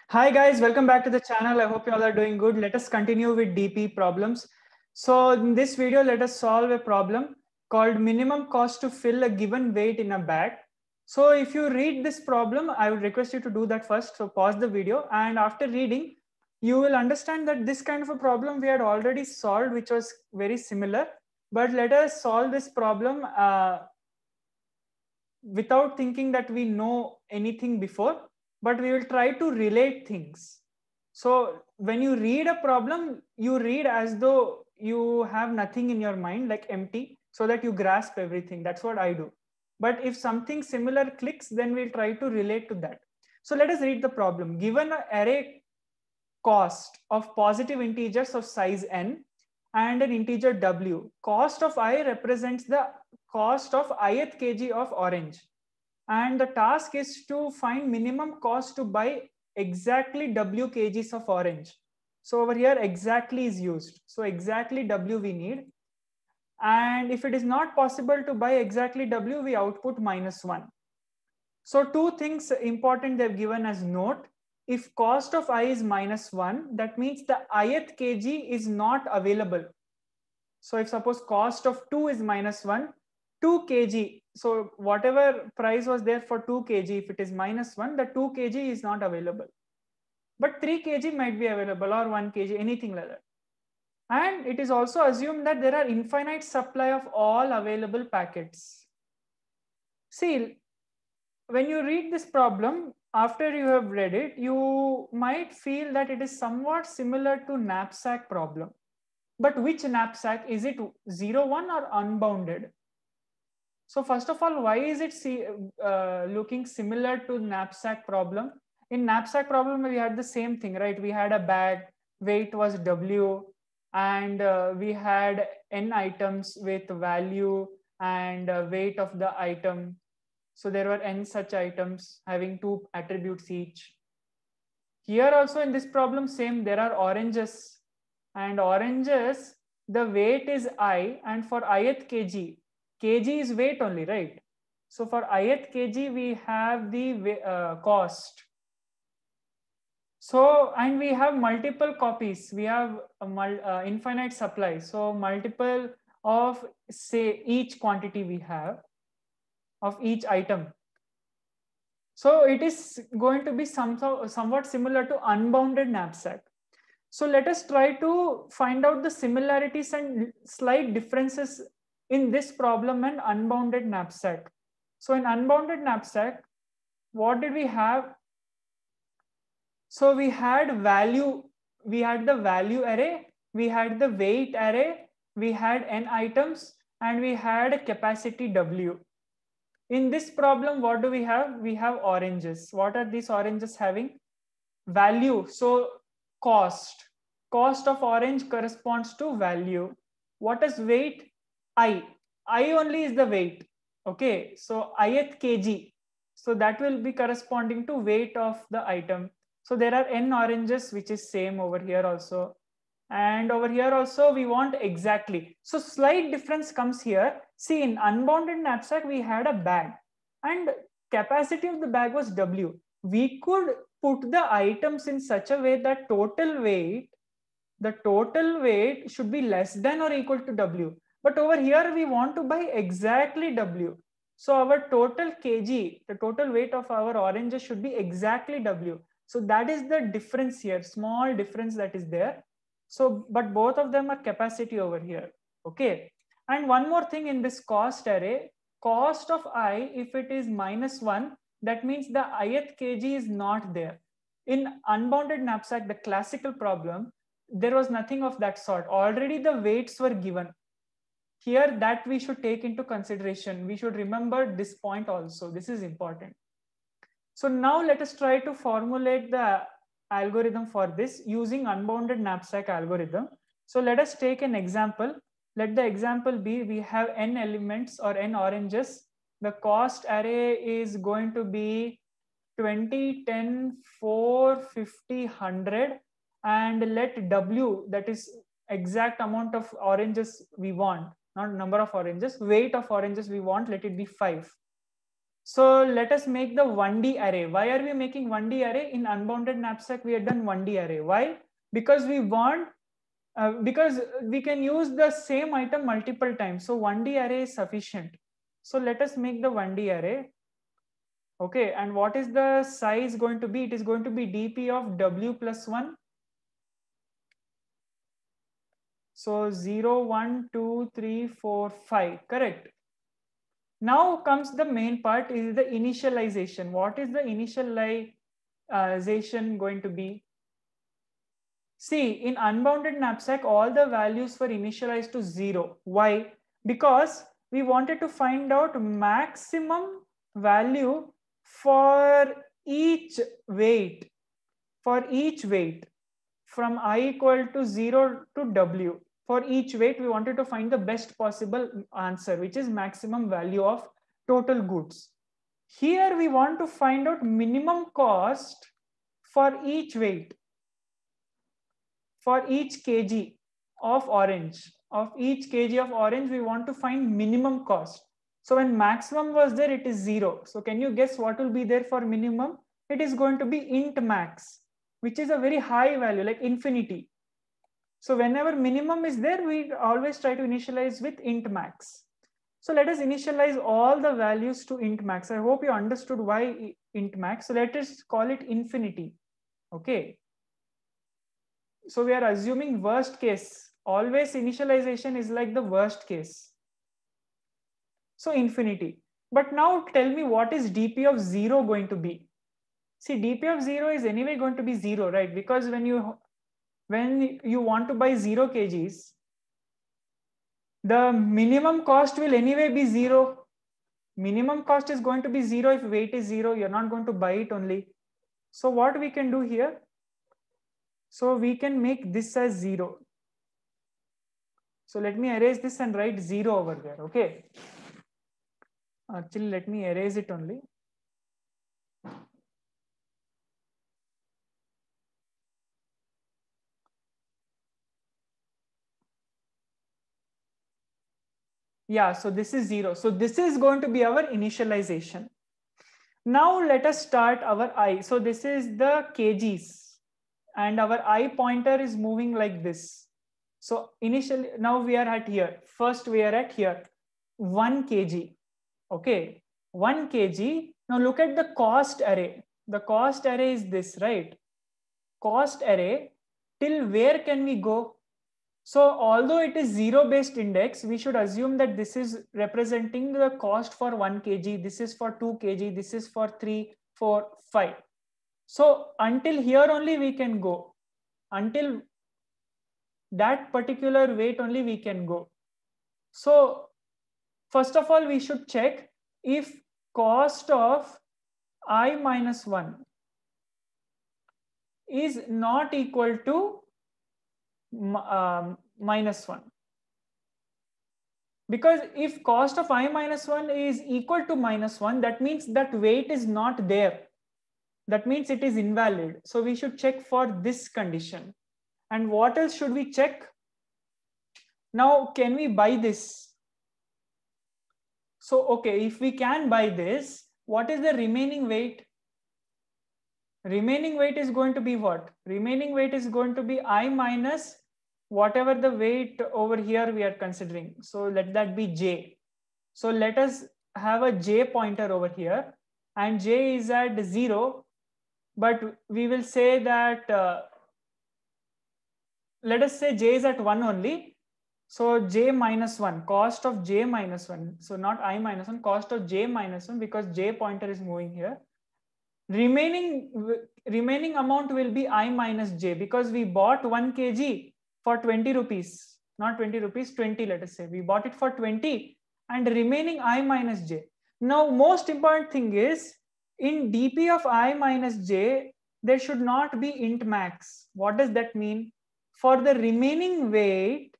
Hi guys, welcome back to the channel. I hope you all are doing good. Let us continue with DP problems. So in this video, let us solve a problem called minimum cost to fill a given weight in a bag. So if you read this problem, I would request you to do that first. So pause the video, and after reading, you will understand that this kind of a problem we had already solved, which was very similar. But let us solve this problem without thinking that we know anything before, but we will try to relate things. So when you read a problem, you read as though you have nothing in your mind, like empty, so that you grasp everything. That's what I do. But if something similar clicks, then we'll try to relate to that. So let us read the problem. Given an array cost of positive integers of size n and an integer w, cost of I represents the cost of ith kg of orange. And the task is to find minimum cost to buy exactly w kgs of orange. So over here exactly is used. So exactly w we need. And if it is not possible to buy exactly w, we output -1. So two things important they've given as note. If cost of I is -1, that means the ith kg is not available. So if suppose cost of 2 is -1, 2 kg, so whatever price was there for 2 kg, if it is -1, the 2 kg is not available. But 3 kg might be available, or 1 kg, anything like that. And it is also assumed that there are infinite supply of all available packets. See, when you read this problem, after you have read it, you might feel that it is somewhat similar to knapsack problem. But which knapsack? Is it 0, 1 or unbounded? So first of all, why is it looking similar to knapsack problem? In knapsack problem, we had the same thing, right? We had a bag, weight was W, and we had n items with value and weight of the item. So there were n such items having 2 attributes each. Here also in this problem, same, there are oranges, and oranges, the weight is I, and for ith kg, kg is weight only, right? So for ith kg, we have the cost. So, and we have multiple copies. We have infinite supply. So multiple of, say, each quantity we have of each item. So it is going to be somewhat similar to unbounded knapsack. So let us try to find out the similarities and slight differences in this problem and unbounded knapsack. So in unbounded knapsack, what did we have? So we had value, we had the value array, we had the weight array, we had n items, and we had a capacity W. In this problem, what do we have? We have oranges. What are these oranges having? Value. So cost. Cost of orange corresponds to value. What is weight? I. I only is the weight. Okay. So ith kg. So that will be corresponding to weight of the item. So there are n oranges, which is same over here also. And over here also we want exactly. So slight difference comes here. See, in unbounded knapsack, we had a bag and capacity of the bag was W. We could put the items in such a way that the total weight should be less than or equal to W. But over here, we want to buy exactly W. So our total kg, the total weight of our oranges should be exactly W. So that is the difference here, small difference that is there. So, but both of them are capacity over here. Okay. And one more thing in this cost array, cost of I, if it is -1, that means the ith kg is not there. In unbounded knapsack, the classical problem, there was nothing of that sort. Already the weights were given. Here, that we should take into consideration. We should remember this point also. This is important. So now let us try to formulate the algorithm for this using unbounded knapsack algorithm. So let us take an example. Let the example be, we have n elements or n oranges. The cost array is going to be 20, 10, 4, 50, 100, and let W, that is exact amount of oranges we want, not number of oranges, weight of oranges we want, let it be 5. So let us make the 1D array. Why are we making 1D array? In unbounded knapsack, we have done 1D array. Why? Because we want, because we can use the same item multiple times. So 1D array is sufficient. So let us make the 1D array. Okay, and what is the size going to be? It is going to be dp of w plus 1. So 0, 1, 2, 3, 4, 5, correct. Now comes the main part, is the initialization. What is the initialization going to be? See, in unbounded knapsack, all the values were initialized to 0. Why? Because we wanted to find out maximum value for each weight. For each weight from I equal to 0 to W. For each weight, we wanted to find the best possible answer, which is maximum value of total goods. Here we want to find out minimum cost for each weight, for each kg of orange. Of each kg of orange, we want to find minimum cost. So when maximum was there, it is 0. So can you guess what will be there for minimum? It is going to be int max, which is a very high value, like infinity. So whenever minimum is there, we always try to initialize with int max. So let us initialize all the values to int max. I hope you understood why int max. So let us call it infinity. Okay. So we are assuming worst case. Always initialization is like the worst case. So infinity. But now tell me, what is dp of 0 going to be? See, dp of 0 is anyway going to be 0, right? Because when you want to buy 0 kgs, the minimum cost will anyway be 0. Minimum cost is going to be 0 if weight is 0. You're not going to buy it only. So what we can do here? So we can make this as 0. So let me erase this and write 0 over there. Okay. Actually, let me erase it only. Yeah, so this is 0. So this is going to be our initialization. Now let us start our I. So this is the kgs and our I pointer is moving like this. So initially, now we are at here. First we are at here, 1 kg. Okay, 1 kg. Now look at the cost array. The cost array is this, right? Cost array, till where can we go? So although it is 0 based index, we should assume that this is representing the cost for 1 kg. This is for 2 kg. This is for 3, 4, 5. So until here only we can go. Until that particular weight only we can go. So first of all, we should check if cost of I minus 1 is not equal to minus 1. Because if cost of I minus 1 is equal to minus 1, that means that weight is not there. That means it is invalid. So we should check for this condition. And what else should we check? Now, can we buy this? So, okay, if we can buy this, what is the remaining weight? Remaining weight is going to be what? Remaining weight is going to be I minus whatever the weight over here we are considering. So let that be j. So let us have a j pointer over here, and j is at 0, but we will say that let us say j is at 1 only. So j minus 1, cost of j minus 1. So not I minus 1, cost of j minus 1, because j pointer is moving here. Remaining amount will be I minus j, because we bought 1 kg for 20 rupees, not 20 rupees, 20, let us say. We bought it for 20 and remaining I minus j. Now, most important thing is, in dp of I minus j, there should not be int max. What does that mean? For the remaining weight,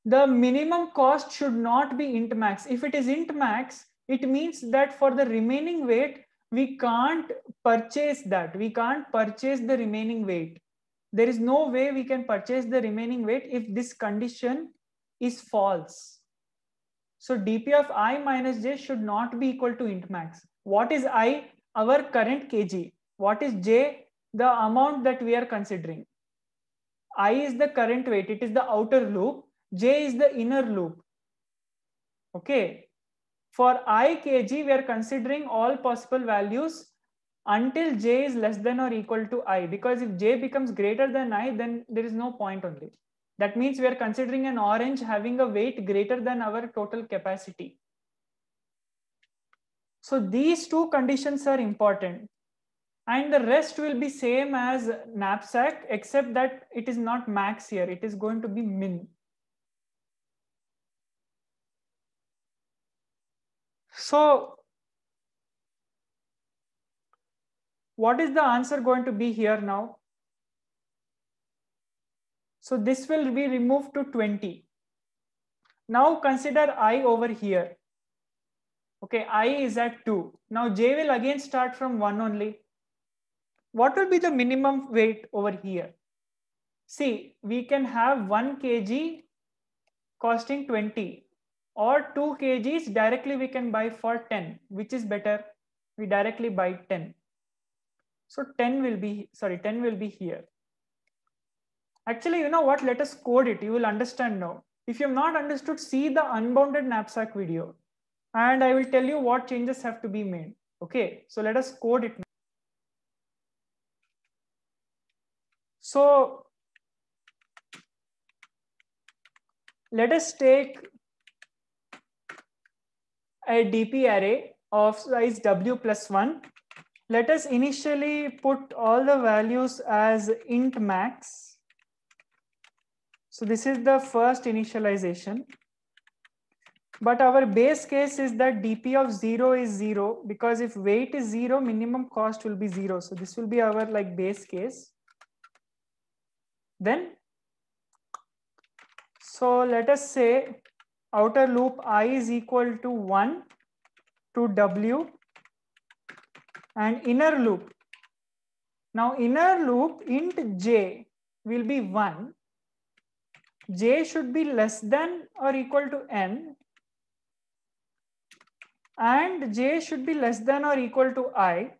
the minimum cost should not be int max. If it is int max, it means that for the remaining weight, we can't purchase that. We can't purchase the remaining weight. There is no way we can purchase the remaining weight if this condition is false. So dp of I minus j should not be equal to int max. What is I? Our current kg. What is j? The amount that we are considering. I is the current weight, it is the outer loop. J is the inner loop. Okay. For I kg, we are considering all possible values until j is less than or equal to I, because if j becomes greater than I, then there is no point only. That means we are considering an orange having a weight greater than our total capacity. So these two conditions are important, and the rest will be same as knapsack, except that it is not max here, it is going to be min. So what is the answer going to be here now? So this will be removed to 20. Now consider I over here. Okay, I is at 2. Now j will again start from 1 only. What will be the minimum weight over here? See, we can have 1 kg costing 20, or 2 kgs directly we can buy for 10. Which is better? We directly buy 10. So 10 will be here. Actually, you know what? Let us code it. You will understand now. If you have not understood, see the unbounded knapsack video, and I will tell you what changes have to be made. Okay, so let us code it now. So let us take a DP array of size w plus 1. Let us initially put all the values as int max. So this is the first initialization. But our base case is that dp of 0 is 0, because if weight is 0, minimum cost will be 0. So this will be our base case. Then, so let us say outer loop I is equal to 1 to w, and inner loop. Now inner loop int j will be 1. J should be less than or equal to n, and j should be less than or equal to I.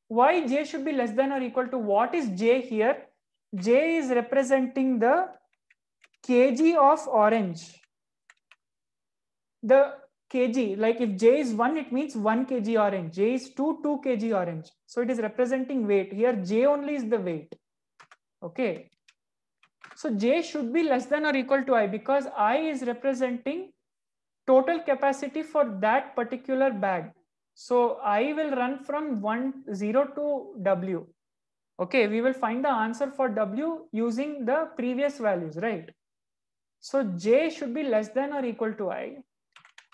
Why j should be less than or equal to? What is j here? J is representing the kg of orange. The kg, like if j is 1, it means 1 kg orange. J is 2 kg orange. So it is representing weight. Here j only is the weight. Okay. So j should be less than or equal to I, because I is representing total capacity for that particular bag. So I will run from 0 to w. Okay, we will find the answer for w using the previous values, right? So j should be less than or equal to I.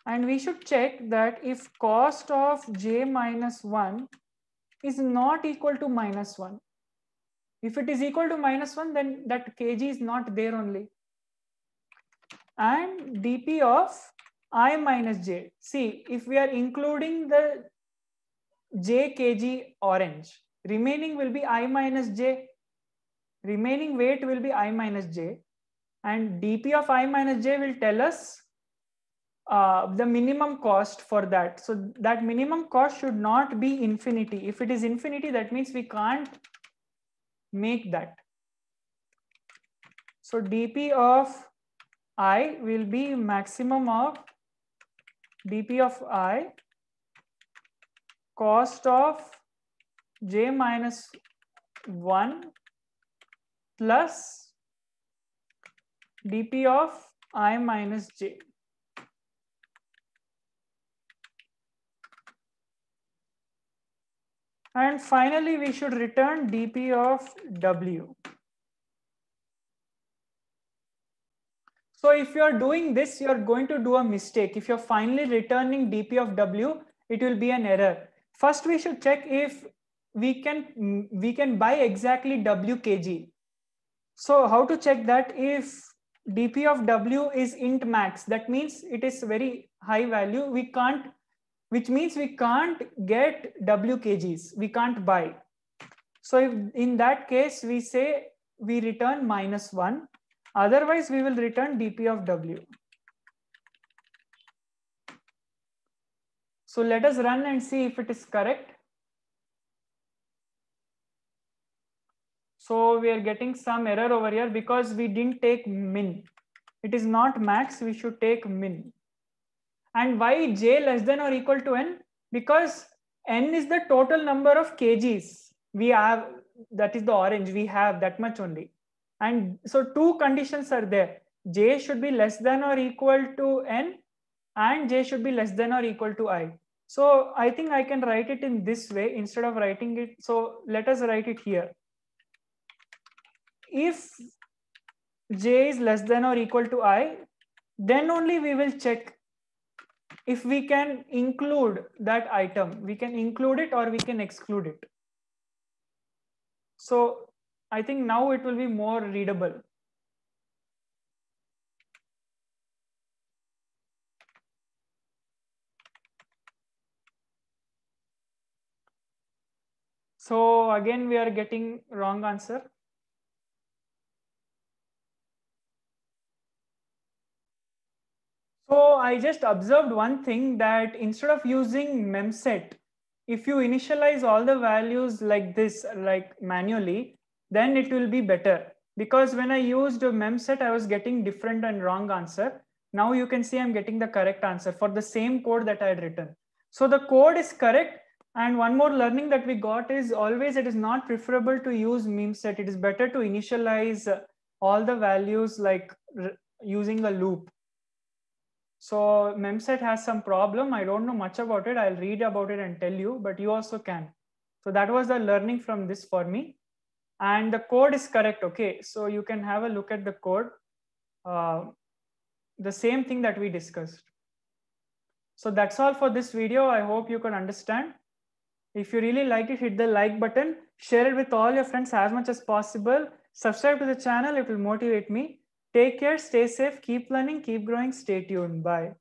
And we should check that if cost of j minus 1 is not equal to minus 1. If it is equal to minus 1, then that kg is not there only. And dp of I minus j. See, if we are including the j kg orange, remaining will be I minus j. Remaining weight will be I minus j. And dp of I minus j will tell us the minimum cost for that. So that minimum cost should not be infinity. If it is infinity, that means we can't make that. So dp of I will be maximum of dp of I cost of j minus 1 plus dp of I minus j. And finally, we should return dp of w. So if you are doing this, you are going to do a mistake. If you're finally returning dp of w, it will be an error. First, we should check if we can buy exactly w kg. So how to check that? If dp of w is int max, that means it is very high value. We can't, which means we can't get w kgs. We can't buy. So if in that case, we say we return -1. Otherwise, we will return dp of w. So let us run and see if it is correct. So we are getting some error over here because we didn't take min. It is not max, we should take min. And why j less than or equal to n? Because n is the total number of kgs we have, that is the orange, we have that much only. And so two conditions are there. J should be less than or equal to n, and j should be less than or equal to I. So I think I can write it in this way instead of writing it. So let us write it here. If j is less than or equal to I, then only we will check if we can include that item. We can include it or we can exclude it. So I think now it will be more readable. So again, we are getting wrong answer. So I just observed one thing, that instead of using memset, if you initialize all the values like this, like manually, then it will be better. Because when I used memset, I was getting different and wrong answer. Now you can see I'm getting the correct answer for the same code that I had written. So the code is correct. And one more learning that we got is always it is not preferable to use memset. It is better to initialize all the values like using a loop. So memset has some problem. I don't know much about it. I'll read about it and tell you, but you also can. So that was the learning from this for me. And the code is correct. Okay, so you can have a look at the code. The same thing that we discussed. So that's all for this video. I hope you can understand. If you really like it, hit the like button, share it with all your friends as much as possible. Subscribe to the channel. It will motivate me. Take care, stay safe, keep learning, keep growing. Stay tuned. Bye.